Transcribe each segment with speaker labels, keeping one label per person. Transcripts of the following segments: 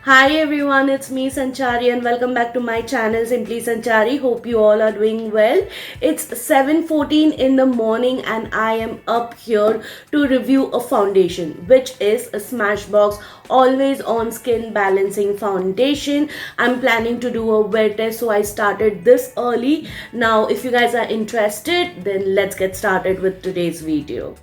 Speaker 1: Hi everyone, it's me Sanchari and welcome back to my channel Simply Sanchari. Hope you all are doing well. It's 7:14 in the morning and I am up here to review a foundation which is a Smashbox Always On Skin Balancing Foundation. I'm planning to do a wear test, so I started this early. Now if you guys are interested, then let's get started with today's video.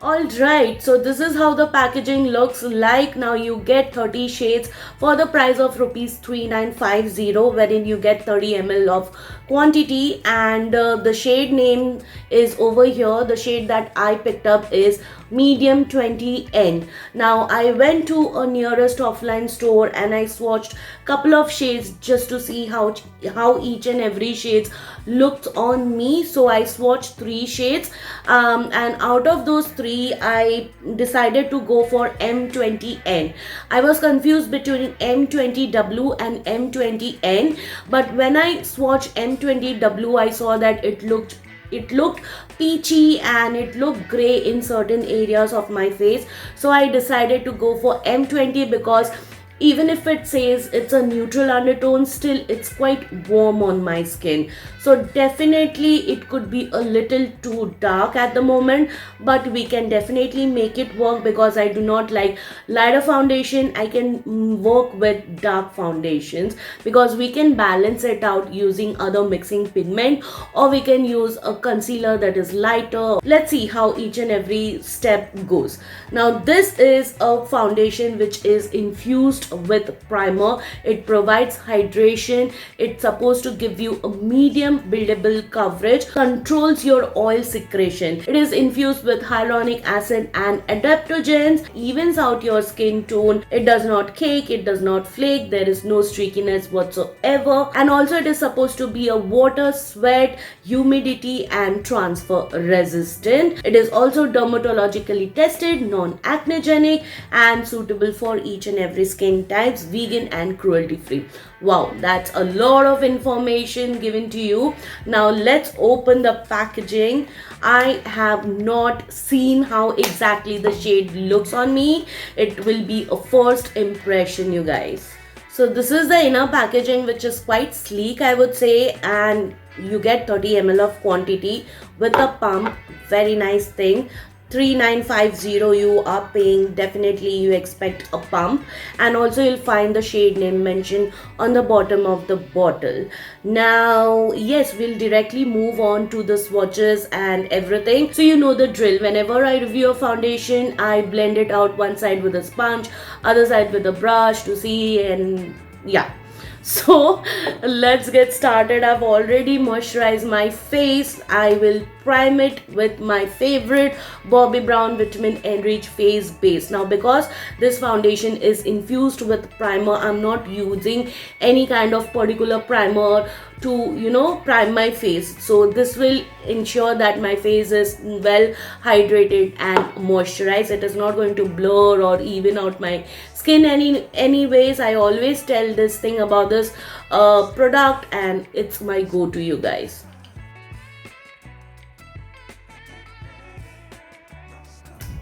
Speaker 1: Alright, so this is how the packaging looks like. Now you get 30 shades for the price of rupees 3950, wherein you get 30 ml of quantity, and the shade name is over here. The shade that I picked up is medium 20N. Now I went to a nearest offline store and I swatched couple of shades just to see how each and every shades looked on me. So I swatched three shades, and out of those three I decided to go for M20N. I was confused between M20W and M20N, but when I swatched M20W I saw that it looked peachy and it looked gray in certain areas of my face. So I decided to go for M20 because even if it says it's a neutral undertone, still it's quite warm on my skin. So definitely it could be a little too dark at the moment, but we can definitely make it work because I do not like lighter foundation. I can work with dark foundations because we can balance it out using other mixing pigment, or we can use a concealer that is lighter. Let's see how each and every step goes. Now this is a foundation which is infused with primer. It provides hydration. It's supposed to give you a medium buildable coverage, controls your oil secretion. It is infused with hyaluronic acid and adaptogens, evens out your skin tone. It does not cake, it does not flake, there is no streakiness whatsoever, and also it is supposed to be a water, sweat, humidity and transfer resistant. It is also dermatologically tested, non-acnegenic and suitable for each and every skin types, vegan and cruelty free. Wow, that's a lot of information given to you. Now let's open the packaging. I have not seen how exactly the shade looks on me. It will be a first impression, you guys. So this is the inner packaging, which is quite sleek, I would say, and you get 30 ml of quantity with a pump. Very nice thing. 3950 you are paying. Definitely you expect a pump, and also you'll find the shade name mentioned on the bottom of the bottle. Now yes, we'll directly move on to the swatches and everything. So you know the drill. Whenever I review a foundation, I blend it out one side with a sponge, other side with a brush to see, and yeah. So let's get started. I've already moisturized my face. I will prime it with my favorite Bobbi Brown Vitamin Enrich Face Base. Now because this foundation is infused with primer, I'm not using any kind of particular primer to prime my face. So this will ensure that my face is well hydrated and moisturized. It is not going to blur or even out my skin anyways. I always tell this thing about this product, and it's my go-to, you guys.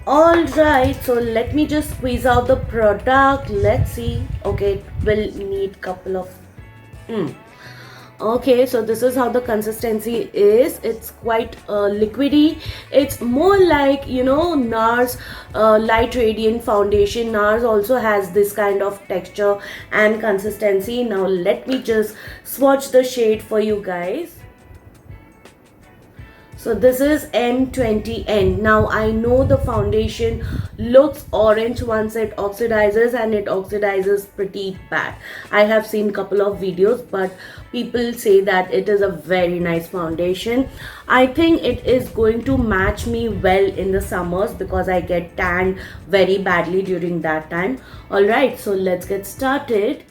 Speaker 1: Alright, so let me just squeeze out the product. Let's see. Okay, it will need couple of Okay, so this is how the consistency is. It's quite liquidy. It's more like Nars light radiant foundation. Nars also has this kind of texture and consistency. Now let me just swatch the shade for you guys. So this is M20N. Now I know the foundation looks orange once it oxidizes, and it oxidizes pretty bad. I have seen couple of videos, but people say that it is a very nice foundation. I think it is going to match me well in the summers because I get tanned very badly during that time. Alright, so let's get started.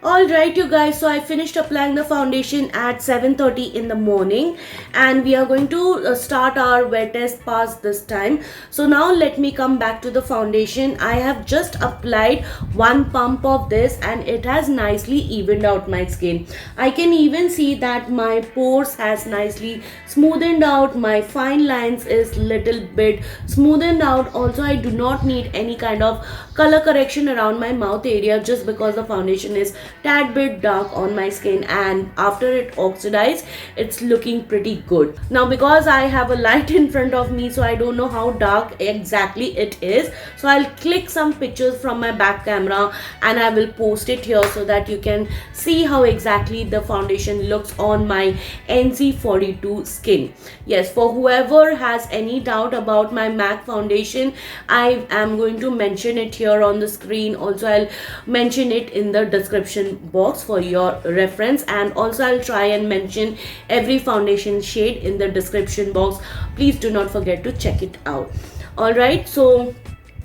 Speaker 1: Alright you guys, so I finished applying the foundation at 7:30 in the morning, and we are going to start our wear test pass this time. So now let me come back to the foundation. I have just applied one pump of this and it has nicely evened out my skin. I can even see that my pores has nicely smoothened out, my fine lines is little bit smoothened out. Also I do not need any kind of color correction around my mouth area just because the foundation is tad bit dark on my skin, and after it oxidized it's looking pretty good. Now because I have a light in front of me, so I don't know how dark exactly it is, so I'll click some pictures from my back camera and I will post it here so that you can see how exactly the foundation looks on my NC42 skin. Yes, for whoever has any doubt about my MAC foundation, I am going to mention it here on the screen. Also I'll mention it in the description box for your reference, and also I'll try and mention every foundation shade in the description box. Please do not forget to check it out. Alright, so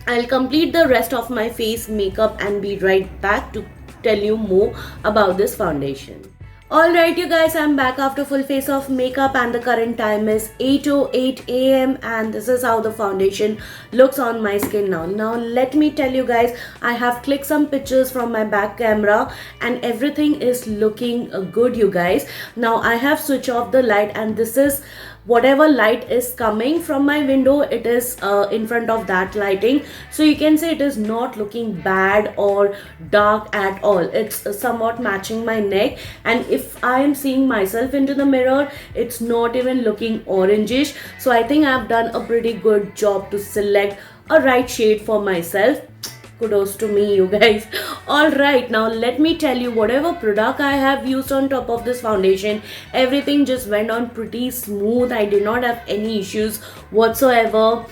Speaker 1: I'll complete the rest of my face makeup and be right back to tell you more about this foundation. Alright you guys, I'm back after full face of makeup and the current time is 8:08 a.m. and this is how the foundation looks on my skin now. Now let me tell you guys, I have clicked some pictures from my back camera and everything is looking good you guys. Now I have switched off the light and this is whatever light is coming from my window, it is in front of that lighting, so you can say it is not looking bad or dark at all. It's somewhat matching my neck, and if I am seeing myself into the mirror, it's not even looking orangish. So I think I've done a pretty good job to select a right shade for myself. Kudos to me you guys. Alright, now let me tell you, whatever product I have used on top of this foundation, everything just went on pretty smooth. I did not have any issues whatsoever.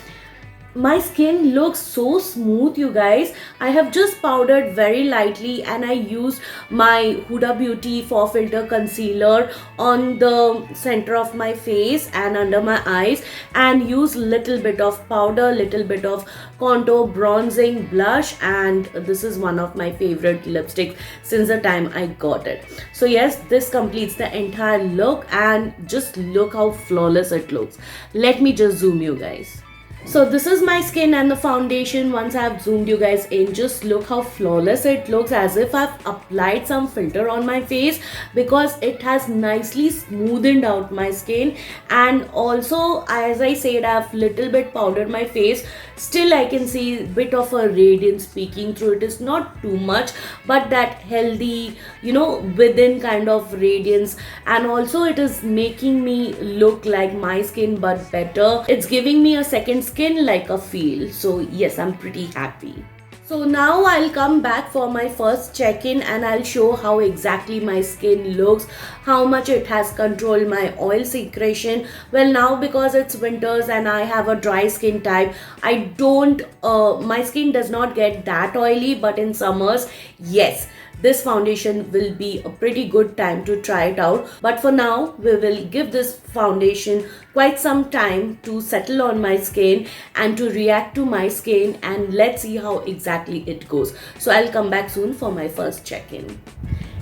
Speaker 1: My skin looks so smooth you guys. I have just powdered very lightly and I used my Huda Beauty Faux Filter Concealer on the center of my face and under my eyes, and used little bit of powder, little bit of contour, bronzing, blush, and this is one of my favorite lipsticks since the time I got it. So yes, this completes the entire look, and just look how flawless it looks. Let me just zoom you guys. So this is my skin and the foundation. Once I have zoomed you guys in, just look how flawless it looks, as if I've applied some filter on my face, because it has nicely smoothened out my skin. And also, as I said, I've little bit powdered my face. Still I can see a bit of a radiance peeking through. It is not too much, but that healthy, within kind of radiance. And also it is making me look like my skin but better. It's giving me a second skin like a feel. So yes, I'm pretty happy. So now I'll come back for my first check-in and I'll show how exactly my skin looks, how much it has controlled my oil secretion. Well, now because it's winters and I have a dry skin type, my skin does not get that oily, but in summers, yes, this foundation will be a pretty good time to try it out. But for now, we will give this foundation quite some time to settle on my skin and to react to my skin, and let's see how exactly it goes. So I'll come back soon for my first check-in.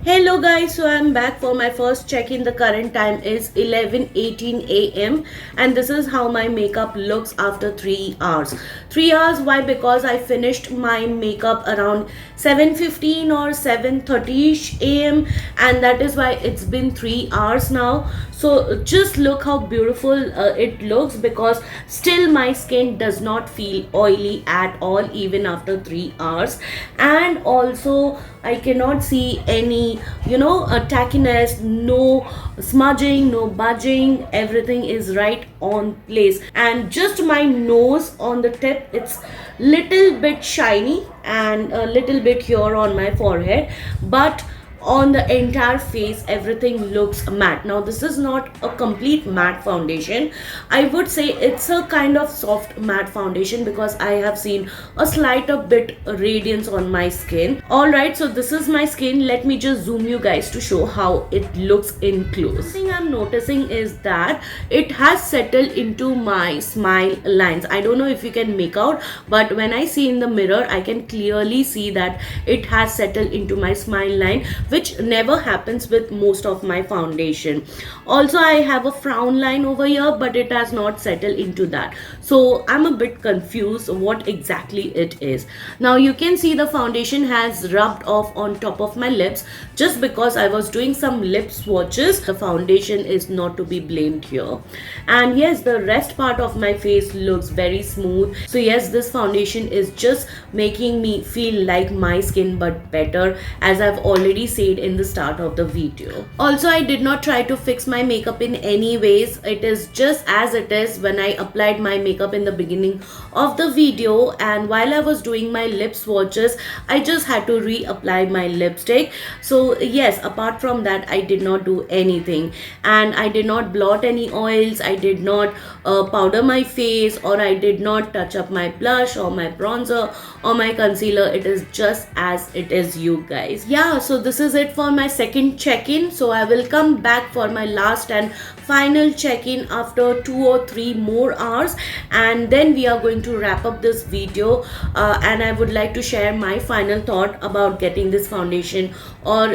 Speaker 1: Hello guys, so I'm back for my first check-in. The current time is 11:18 a.m. and this is how my makeup looks after 3 hours. 3 hours, why? Because I finished my makeup around 7:15 or 7:30 a.m. and that is why it's been 3 hours now. So just look how beautiful it looks, because still my skin does not feel oily at all even after 3 hours. And also I cannot see any tackiness, no smudging, no budging. Everything is right on place, and just my nose on the tip, it's little bit shiny and a little bit here on my forehead, but on the entire face everything looks matte. Now this is not a complete matte foundation. I would say it's a kind of soft matte foundation because I have seen a slight a bit radiance on my skin. Alright, so this is my skin. Let me just zoom you guys to show how it looks in close. The thing I'm noticing is that it has settled into my smile lines. I don't know if you can make out, but when I see in the mirror I can clearly see that it has settled into my smile line, which never happens with most of my foundation. Also, I have a frown line over here, but it has not settled into that, so I'm a bit confused what exactly it is. Now you can see the foundation has rubbed off on top of my lips just because I was doing some lip swatches. The foundation is not to be blamed here. And yes, the rest part of my face looks very smooth. So yes, this foundation is just making me feel like my skin but better, as I've already said in the start of the video. Also, I did not try to fix my makeup in any ways. It is just as it is when I applied my makeup in the beginning of the video, and while I was doing my lip swatches, I just had to reapply my lipstick. So yes, apart from that, I did not do anything, and I did not blot any oils, I did not powder my face, or I did not touch up my blush or my bronzer or my concealer. It is just as it is, you guys. Yeah, so this is it for my second check-in. So I will come back for my last and final check-in after 2 or 3 more hours, and then we are going to wrap up this video, and I would like to share my final thought about getting this foundation, or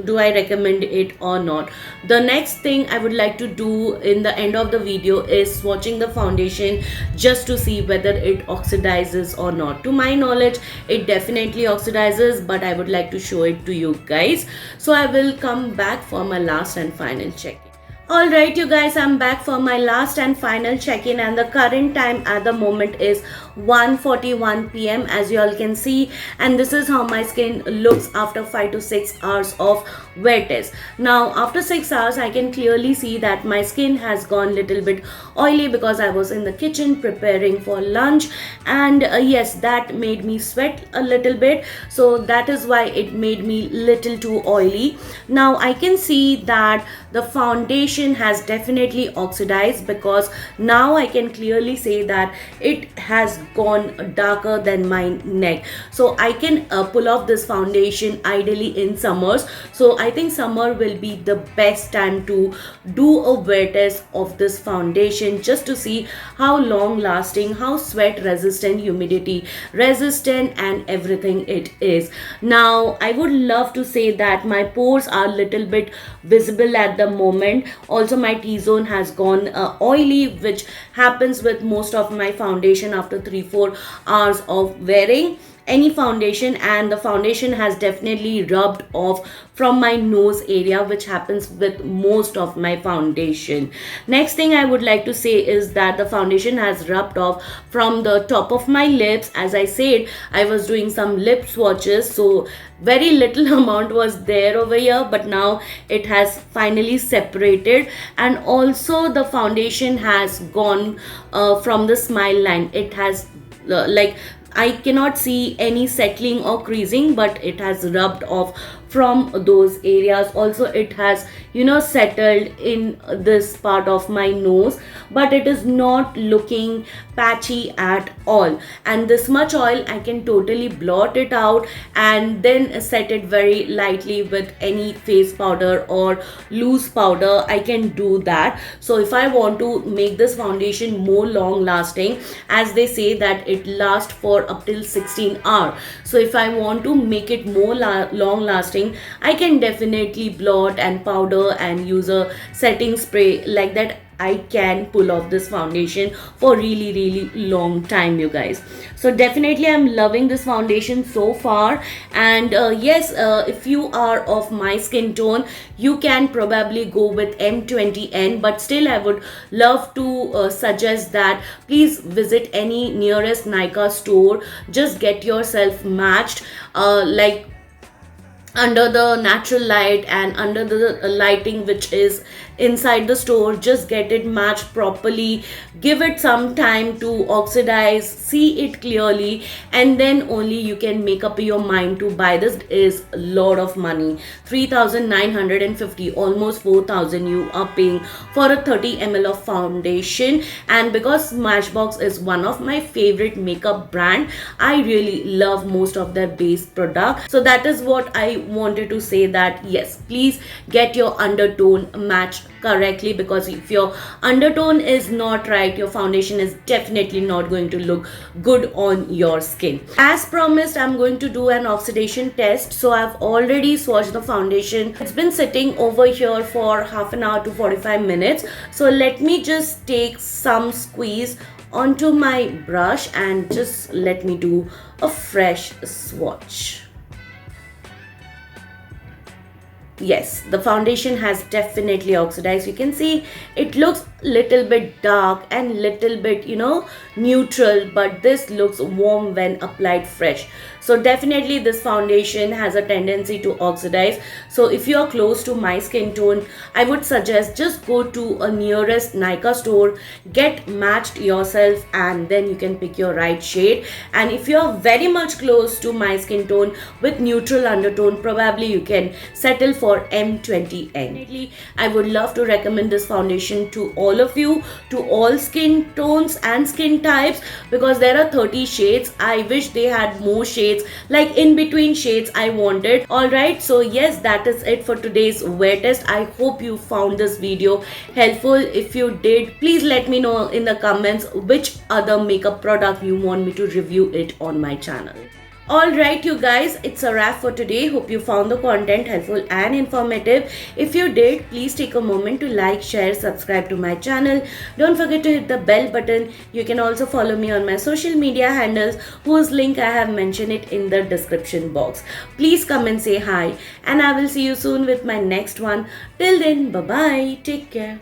Speaker 1: do I recommend it or not. The next thing I would like to do in the end of the video is swatching the foundation just to see whether it oxidizes or not. To my knowledge, it definitely oxidizes, but I would like to show it to you guys. So I will come back for my last and final check-in. Alright you guys, I'm back for my last and final check-in, and the current time at the moment is 1:41 p.m. as you all can see, and this is how my skin looks after 5 to 6 hours of wear test. Now after 6 hours, I can clearly see that my skin has gone little bit oily because I was in the kitchen preparing for lunch, and yes, that made me sweat a little bit, so that is why it made me little too oily. Now I can see that the foundation has definitely oxidized, because now I can clearly say that it has gone darker than my neck. So I can pull off this foundation ideally in summers. So I think summer will be the best time to do a wear test of this foundation, just to see how long lasting, how sweat resistant, humidity resistant, and everything it is. Now I would love to say that my pores are little bit visible at the moment. Also, my T-zone has gone oily, which happens with most of my foundation after 3-4 hours of wearing any foundation, and the foundation has definitely rubbed off from my nose area, which happens with most of my foundation. Next thing I would like to say is that the foundation has rubbed off from the top of my lips. As I said, I was doing some lip swatches, so very little amount was there over here, but now it has finally separated. And also the foundation has gone from the smile line. It has like, I cannot see any settling or creasing, but it has rubbed off from those areas. Also, it has, settled in this part of my nose, but it is not looking patchy at all. And this much oil, I can totally blot it out and then set it very lightly with any face powder or loose powder. I can do that. So if I want to make this foundation more long lasting, as they say that it lasts for up till 16 hours, so if I want to make it more long lasting, I can definitely blot and powder and use a setting spray. Like that, I can pull off this foundation for really long time, you guys. So definitely I'm loving this foundation so far. And yes, if you are of my skin tone, you can probably go with M20N, but still I would love to suggest that please visit any nearest Nykaa store. Just get yourself matched, like under the natural light and under the lighting which is inside the store. Just get it matched properly, give it some time to oxidize, see it clearly, and then only you can make up your mind to buy this. It is a lot of money, 3,950, almost 4,000 you are paying for a 30 ml of foundation. And because Smashbox is one of my favorite makeup brand, I really love most of their base product. So that is what I wanted to say, that yes, please get your undertone matched correctly, because if your undertone is not right, your foundation is definitely not going to look good on your skin. As promised, I'm going to do an oxidation test. So I've already swatched the foundation. It's been sitting over here for half an hour to 45 minutes. So let me just take some squeeze onto my brush and just let me do a fresh swatch. Yes, the foundation has definitely oxidized. You can see it looks little bit dark and little bit, neutral, but this looks warm when applied fresh. So definitely this foundation has a tendency to oxidize. So if you are close to my skin tone, I would suggest just go to a nearest Nykaa store, get matched yourself, and then you can pick your right shade. And if you are very much close to my skin tone with neutral undertone, probably you can settle for M20N. Definitely, I would love to recommend this foundation to all of you, to all skin tones and skin types, because there are 30 shades. I wish they had more shades, like in between shades I wanted. Alright, so yes, that is it for today's wear test. I hope you found this video helpful. If you did, please let me know in the comments which other makeup product you want me to review it on my channel. Alright you guys, it's a wrap for today. Hope you found the content helpful and informative. If you did, please take a moment to like, share, subscribe to my channel. Don't forget to hit the bell button. You can also follow me on my social media handles, whose link I have mentioned it in the description box. Please come and say hi, and I will see you soon with my next one. Till then, bye bye, take care.